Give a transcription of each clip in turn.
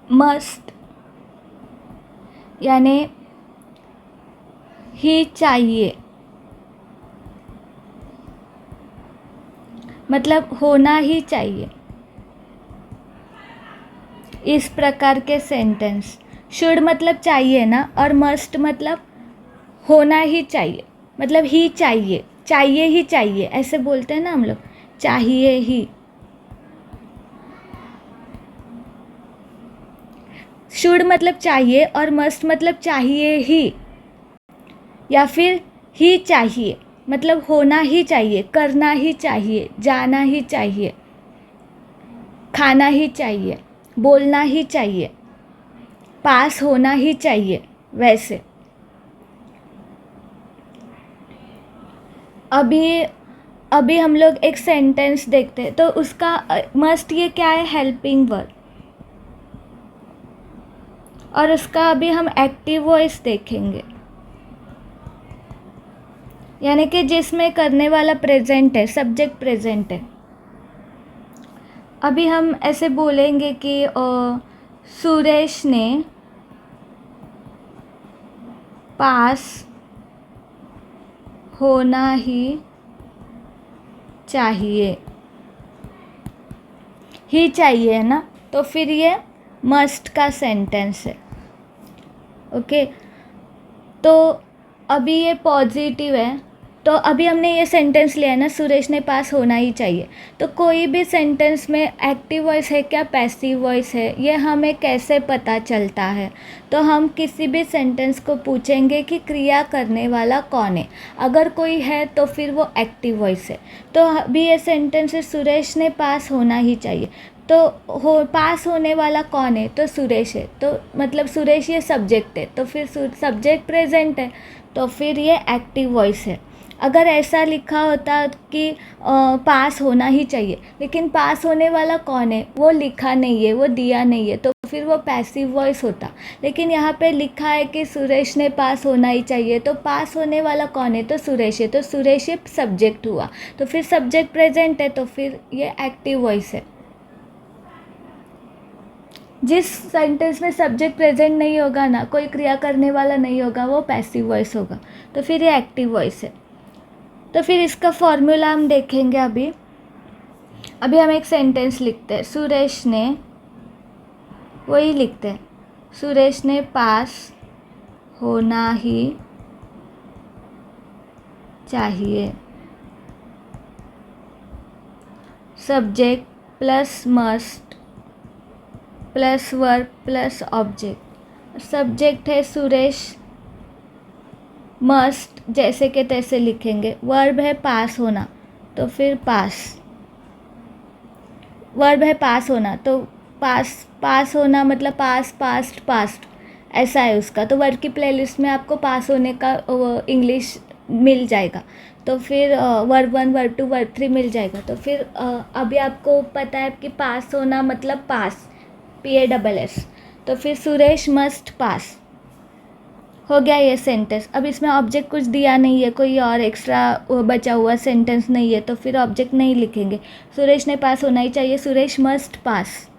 Must यानी ही चाहिए, मतलब होना ही चाहिए। इस प्रकार के सेंटेंस, शुड मतलब चाहिए ना, और मस्ट मतलब होना ही चाहिए, मतलब ही चाहिए, चाहिए ही चाहिए, ऐसे बोलते हैं ना हम लोग, चाहिए ही। शुड मतलब चाहिए और मस्ट मतलब चाहिए ही, या फिर ही चाहिए मतलब होना ही चाहिए, करना ही चाहिए, जाना ही चाहिए, खाना ही चाहिए, बोलना ही चाहिए, पास होना ही चाहिए। वैसे अभी हम लोग एक सेंटेंस देखते हैं, तो उसका मस्ट ये क्या है, हेल्पिंग वर्ब, और उसका अभी हम एक्टिव वॉइस देखेंगे, यानी कि जिसमें करने वाला प्रेजेंट है, सब्जेक्ट प्रेजेंट है। अभी हम ऐसे बोलेंगे कि सुरेश ने पास होना ही चाहिए, ही चाहिए है ना, तो फिर ये मस्ट का सेंटेंस है। ओके, तो अभी ये पॉजिटिव है, तो अभी हमने ये सेंटेंस लिया है ना, सुरेश ने पास होना ही चाहिए, तो कोई भी सेंटेंस में एक्टिव वॉइस है क्या पैसिव वॉइस है, ये हमें कैसे पता चलता है। तो हम किसी भी सेंटेंस को पूछेंगे कि क्रिया करने वाला कौन है, अगर कोई है तो फिर वो एक्टिव वॉइस है। तो अभी ये सेंटेंस है, सुरेश ने पास होना ही चाहिए, तो पास होने वाला कौन है, तो सुरेश है, तो मतलब सुरेश ये सब्जेक्ट है, तो फिर सब्जेक्ट प्रेजेंट है, तो फिर ये एक्टिव वॉइस है। अगर ऐसा लिखा होता कि पास होना ही चाहिए, लेकिन पास होने वाला कौन है वो लिखा नहीं है, वो दिया नहीं है, तो फिर वो पैसिव वॉइस होता। लेकिन यहाँ पे लिखा है कि सुरेश ने पास होना ही चाहिए, तो पास होने वाला कौन है, तो सुरेश है, तो सुरेश ये सब्जेक्ट हुआ, तो फिर सब्जेक्ट प्रेजेंट है, तो फिर ये एक्टिव वॉइस है। जिस सेंटेंस में सब्जेक्ट प्रेजेंट नहीं होगा ना, कोई क्रिया करने वाला नहीं होगा, वो पैसिव वॉइस होगा, तो फिर ये एक्टिव वॉइस है। तो फिर इसका फॉर्मूला हम देखेंगे। अभी हम एक सेंटेंस लिखते हैं, सुरेश ने, वही लिखते हैं, सुरेश ने पास होना ही चाहिए, subject plus must plus verb plus object. Subject है सुरेश, मस्ट जैसे के तैसे लिखेंगे, वर्ब है पास होना, तो फिर पास, वर्ब है पास होना, तो पास होना मतलब पास, पास्ट, पास्ट, ऐसा है उसका। तो वर्ब की प्लेलिस्ट में आपको पास होने का इंग्लिश मिल जाएगा, तो फिर वर्ब 1 वर्ब 2 वर्ब 3 मिल जाएगा। तो फिर अभी आपको पता है कि पास होना मतलब पास, PASS, तो फिर सुरेश मस्ट पास, हो गया ये सेंटेंस। अब इसमें ऑब्जेक्ट कुछ दिया नहीं है, कोई और एक्स्ट्रा बचा हुआ सेंटेंस नहीं है, तो फिर ऑब्जेक्ट नहीं लिखेंगे। सुरेश ने पास होना ही चाहिए, सुरेश मस्ट पास,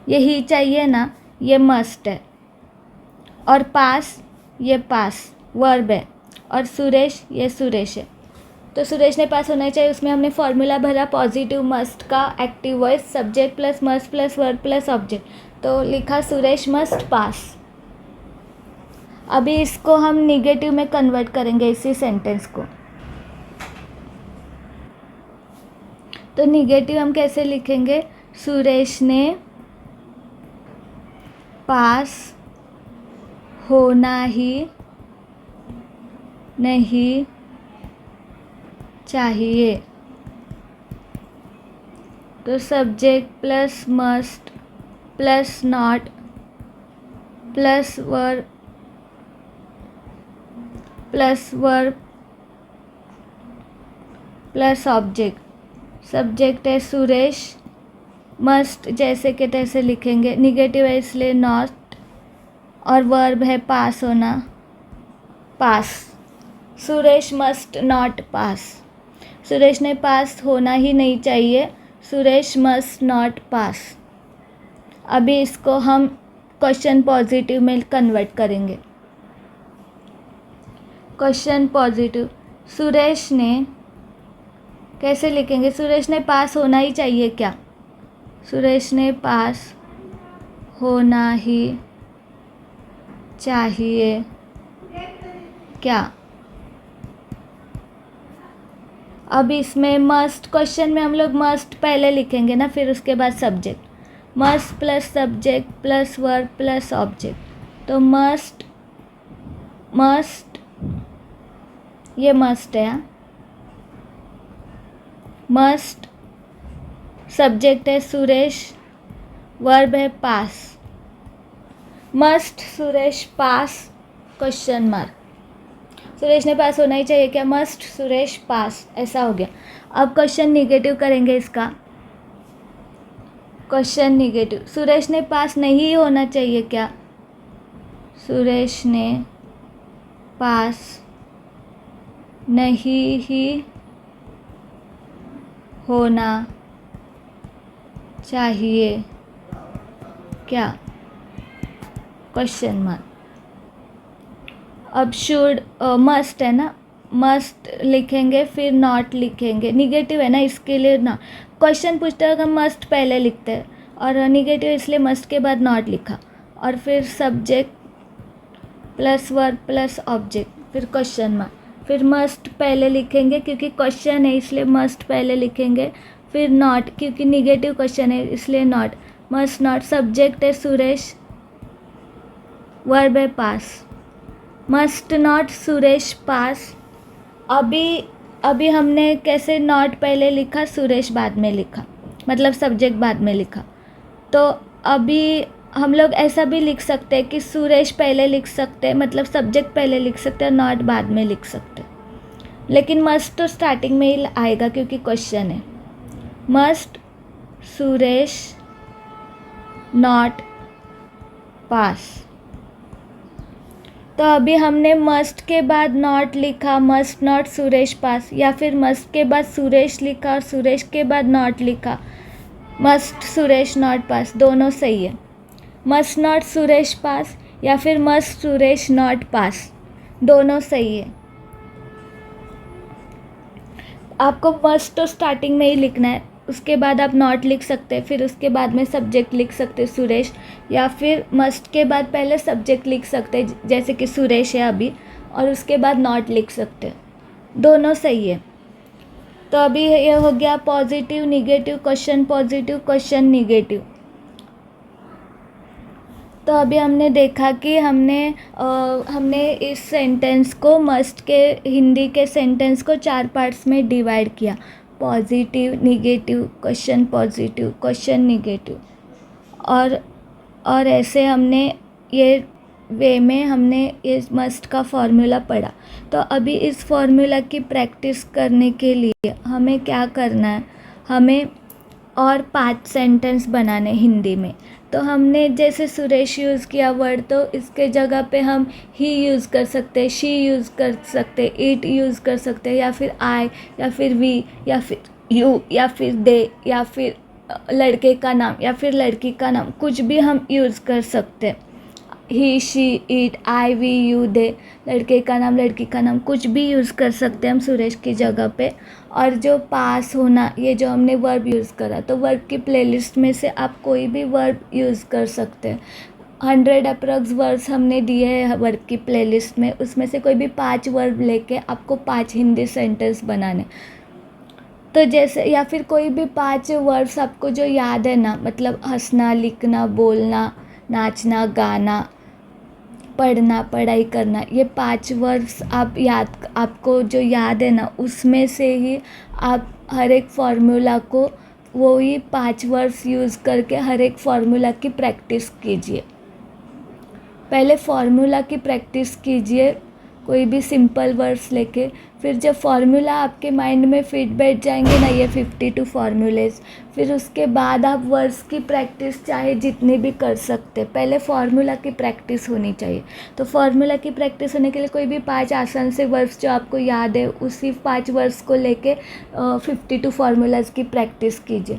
ये ही चाहिए ना, ये मस्ट है, और पास ये पास वर्ब है, और सुरेश ये सुरेश है, तो सुरेश ने पास होना चाहिए। उसमें हमने फॉर्मूला भरा पॉजिटिव मस्ट का, active voice, subject plus must plus verb plus object, तो लिखा सुरेश मस्ट पास। अभी इसको हम निगेटिव में कन्वर्ट करेंगे, इसी सेंटेंस को। तो निगेटिव हम कैसे लिखेंगे, सुरेश ने पास होना ही नहीं चाहिए, तो subject plus must plus not plus verb plus object. Subject है सुरेश, मस्ट जैसे के तैसे लिखेंगे, निगेटिव है इसलिए नॉट, और वर्ब है पास होना, pass, Suresh must not pass, Suresh ने पास होना ही नहीं चाहिए, सुरेश मस्ट नॉट पास। अभी इसको हम क्वेश्चन पॉजिटिव में कन्वर्ट करेंगे। क्वेश्चन पॉजिटिव, सुरेश ने, कैसे लिखेंगे? सुरेश ने पास होना ही चाहिए क्या? सुरेश ने पास होना ही चाहिए क्या? अब इसमें मस्ट, क्वेश्चन में हम लोग मस्ट पहले लिखेंगे ना, फिर उसके बाद subject. Must plus subject plus verb plus object. तो मस्ट, ये मस्ट है, मस्ट, सब्जेक्ट है सुरेश, वर्ब है पास। मस्ट सुरेश पास क्वेश्चन मार्क। सुरेश ने पास होना ही चाहिए क्या? मस्ट सुरेश पास, ऐसा हो गया। अब क्वेश्चन निगेटिव करेंगे इसका। क्वेश्चन निगेटिव, सुरेश ने पास नहीं होना चाहिए क्या? सुरेश ने पास नहीं ही होना चाहिए क्या? Question mark. अब शुड, मस्ट है ना, मस्ट लिखेंगे फिर नॉट लिखेंगे। निगेटिव है ना, इसके लिए ना क्वेश्चन पूछता है, हम मस्ट पहले लिखते हैं, और निगेटिव इसलिए मस्ट के बाद नॉट लिखा, और फिर subject plus verb plus object, फिर क्वेश्चन मार्क। फिर मस्ट पहले लिखेंगे क्योंकि क्वेश्चन है इसलिए मस्ट पहले लिखेंगे, फिर नॉट क्योंकि निगेटिव क्वेश्चन है इसलिए नॉट, मस्ट नॉट। सब्जेक्ट है सुरेश, वर्ब है पास। मस्ट नॉट सुरेश पास। अभी हमने कैसे नॉट पहले लिखा, सुरेश बाद में लिखा, मतलब सब्जेक्ट बाद में लिखा। तो अभी हम लोग ऐसा भी लिख सकते हैं कि सुरेश पहले लिख सकते हैं, मतलब सब्जेक्ट पहले लिख सकते हैं, नॉट बाद में लिख सकते हैं। लेकिन मस्ट तो स्टार्टिंग में ही आएगा क्योंकि क्वेश्चन है। Must Suresh not pass. तो अभी हमने मस्ट के बाद नॉट लिखा, मस्ट नॉट सुरेश पास, या फिर मस्ट के बाद सुरेश लिखा और सुरेश के बाद नॉट लिखा, मस्ट सुरेश नॉट पास, दोनों सही है। मस्ट नॉट सुरेश पास या फिर मस्ट सुरेश नॉट पास, दोनों सही है। आपको मस्ट तो स्टार्टिंग में ही लिखना है, उसके बाद आप नॉट लिख सकते हैं, फिर उसके बाद में सब्जेक्ट लिख सकते हैं सुरेश, या फिर मस्ट के बाद पहले सब्जेक्ट लिख सकते हैं जैसे कि सुरेश है अभी, और उसके बाद नॉट लिख सकते हैं, दोनों सही है। तो अभी ये हो गया positive negative, question positive question negative. तो अभी हमने देखा कि हमने इस सेंटेंस को, मस्ट के हिंदी के सेंटेंस को 4 पार्ट्स में डिवाइड किया, positive negative question positive question negative, और ऐसे हमने ये वे में हमने ये मस्ट का फॉर्मूला पढ़ा। तो अभी इस फॉर्मूला की प्रैक्टिस करने के लिए हमें क्या करना है, हमें और 5 सेंटेंस बनाने हिंदी में। तो हमने जैसे सुरेश यूज़ किया वर्ड, तो इसके जगह पे हम ही यूज़ कर सकते हैं, शी यूज़ कर सकते हैं, इट यूज़ कर सकते हैं, या फिर आई, या फिर वी, या फिर यू, या फिर दे, या फिर लड़के का नाम या फिर लड़की का नाम, कुछ भी हम यूज़ कर सकते हैं। He, she, it, I, we, you, they, लड़के का नाम लड़की का नाम, कुछ भी यूज़ कर सकते हैं हम सुरेश की जगह पे। और जो पास होना, ये जो हमने वर्ब यूज़ करा, तो वर्ब की प्लेलिस्ट में से आप कोई भी वर्ब यूज़ कर सकते हैं। 100 अप्रॉक्स वर्ड्स हमने दिए हैं वर्ब की प्लेलिस्ट में, उसमें से कोई भी 5 वर्ब लेके आपको 5 हिंदी सेंटेंस बनाने। तो जैसे, या फिर कोई भी 5 वर्ड्स आपको जो याद है ना, मतलब हंसना, लिखना, बोलना, नाचना, गाना, पढ़ना, पढ़ाई करना, ये 5 वर्ड्स आपको जो याद है ना, उसमें से ही आप हर एक फार्मूला को वही 5 वर्ड्स यूज़ करके हर एक फार्मूला की प्रैक्टिस कीजिए। पहले फार्मूला की प्रैक्टिस कीजिए कोई भी सिंपल वर्ड्स लेके, फिर जब फार्मूला आपके माइंड में फिट बैठ जाएंगे ना, ये 52 फार्मूलेज, फिर उसके बाद आप वर्ड्स की प्रैक्टिस चाहे जितनी भी कर सकते, पहले फार्मूला की प्रैक्टिस होनी चाहिए। तो फार्मूला की प्रैक्टिस होने के लिए कोई भी 5 आसान से वर्ड्स जो आपको याद है, उसी 5 वर्ड्स को लेके 52 फार्मूलाज की प्रैक्टिस कीजिए।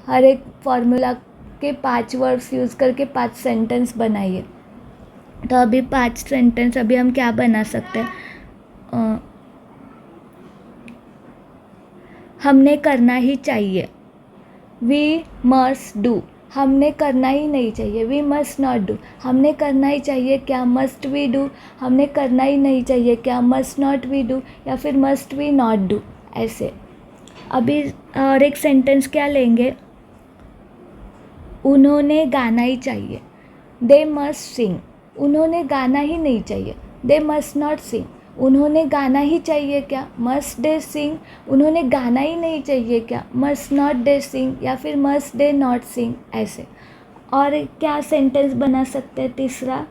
हर एक फार्मूला करके 5 वर्ब्स यूज़ करके 5 सेंटेंस बनाइए। तो अभी 5 सेंटेंस अभी हम क्या बना सकते हैं? हमने करना ही चाहिए, वी मस्ट डू। हमने करना ही नहीं चाहिए, वी मस्ट नॉट डू। हमने करना ही चाहिए क्या, मस्ट वी डू। हमने करना ही नहीं चाहिए क्या, मस्ट नॉट वी डू, या फिर मस्ट वी नॉट डू। ऐसे अभी और एक सेंटेंस क्या लेंगे, उन्होंने गाना ही चाहिए, दे मस्ट सिंग। उन्होंने गाना ही नहीं चाहिए, दे मस्ट नॉट सिंग। उन्होंने गाना ही चाहिए क्या, मस्ट दे सिंग। उन्होंने गाना ही नहीं चाहिए क्या, मस्ट नॉट दे सिंग, या फिर मस्ट दे नॉट सिंग। ऐसे और क्या सेंटेंस बना सकते हैं? तीसरा,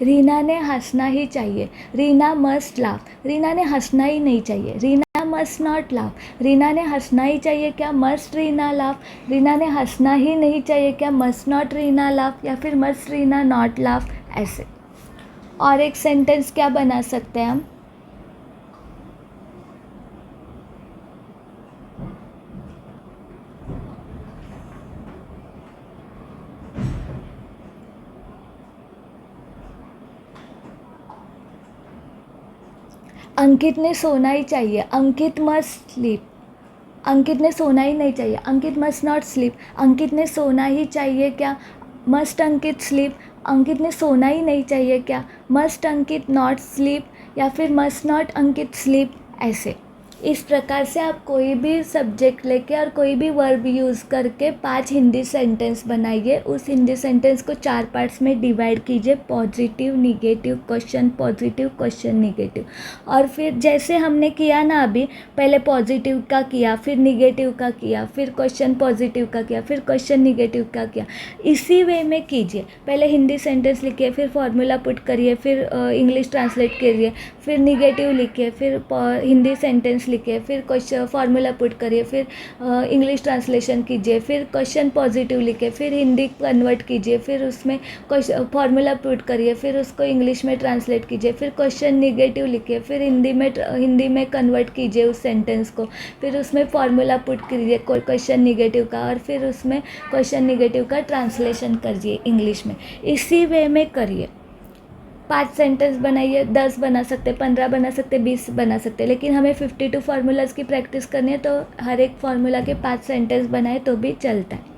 रीना ने हंसना ही चाहिए, रीना मस्ट लाफ। रीना ने हंसना ही नहीं चाहिए, Reena must not laugh. Reena ने हंसना ही चाहिए क्या, मस्ट रीना लाफ। रीना ने हंसना ही नहीं चाहिए क्या, मस्ट नॉट रीना लाफ, या फिर मस्ट रीना नॉट लाफ। ऐसे और एक सेंटेंस क्या बना सकते हैं हम? अंकित ने सोना ही चाहिए, अंकित मस्ट स्लीप। अंकित ने सोना ही नहीं चाहिए, अंकित मस्ट नॉट स्लीप। अंकित ने सोना ही चाहिए क्या, मस्ट अंकित स्लीप। अंकित ने सोना ही नहीं चाहिए क्या, मस्ट अंकित नॉट स्लीप, या फिर मस्ट नॉट अंकित स्लीप। ऐसे इस प्रकार से आप कोई भी सब्जेक्ट लेके और कोई भी वर्ब यूज़ करके 5 हिंदी सेंटेंस बनाइए। उस हिंदी सेंटेंस को 4 पार्ट्स में डिवाइड कीजिए, positive, negative, question positive, question negative. और फिर जैसे हमने किया ना अभी, पहले पॉजिटिव का किया, फिर निगेटिव का किया, फिर क्वेश्चन पॉजिटिव का किया, फिर क्वेश्चन निगेटिव का किया, इसी वे में कीजिए। पहले हिंदी सेंटेंस लिखिए, फिर फॉर्मूला पुट करिए, फिर इंग्लिश ट्रांसलेट करिए, फिर निगेटिव लिखिए, फिर हिंदी सेंटेंस लिखिए, फिर क्वेश्चन फॉर्मूला पुट करिए, फिर इंग्लिश ट्रांसलेशन कीजिए, फिर क्वेश्चन पॉजिटिव लिखिए, फिर हिंदी कन्वर्ट कीजिए, फिर उसमें फॉर्मूला पुट करिए, फिर उसको इंग्लिश में ट्रांसलेट कीजिए, फिर क्वेश्चन निगेटिव लिखिए, फिर हिंदी में कन्वर्ट कीजिए उस सेंटेंस को, फिर उसमें फॉर्मूला पुट कीजिए क्वेश्चन निगेटिव का, और फिर उसमें क्वेश्चन निगेटिव का ट्रांसलेशन करिए इंग्लिश में। इसी वे में करिए। 5 सेंटेंस बनाइए, 10 बना सकते, 15 बना सकते, 20 बना सकते, लेकिन हमें 52 फार्मूलाज़ की प्रैक्टिस करनी है, तो हर एक फार्मूला के 5 सेंटेंस बनाए तो भी चलता है।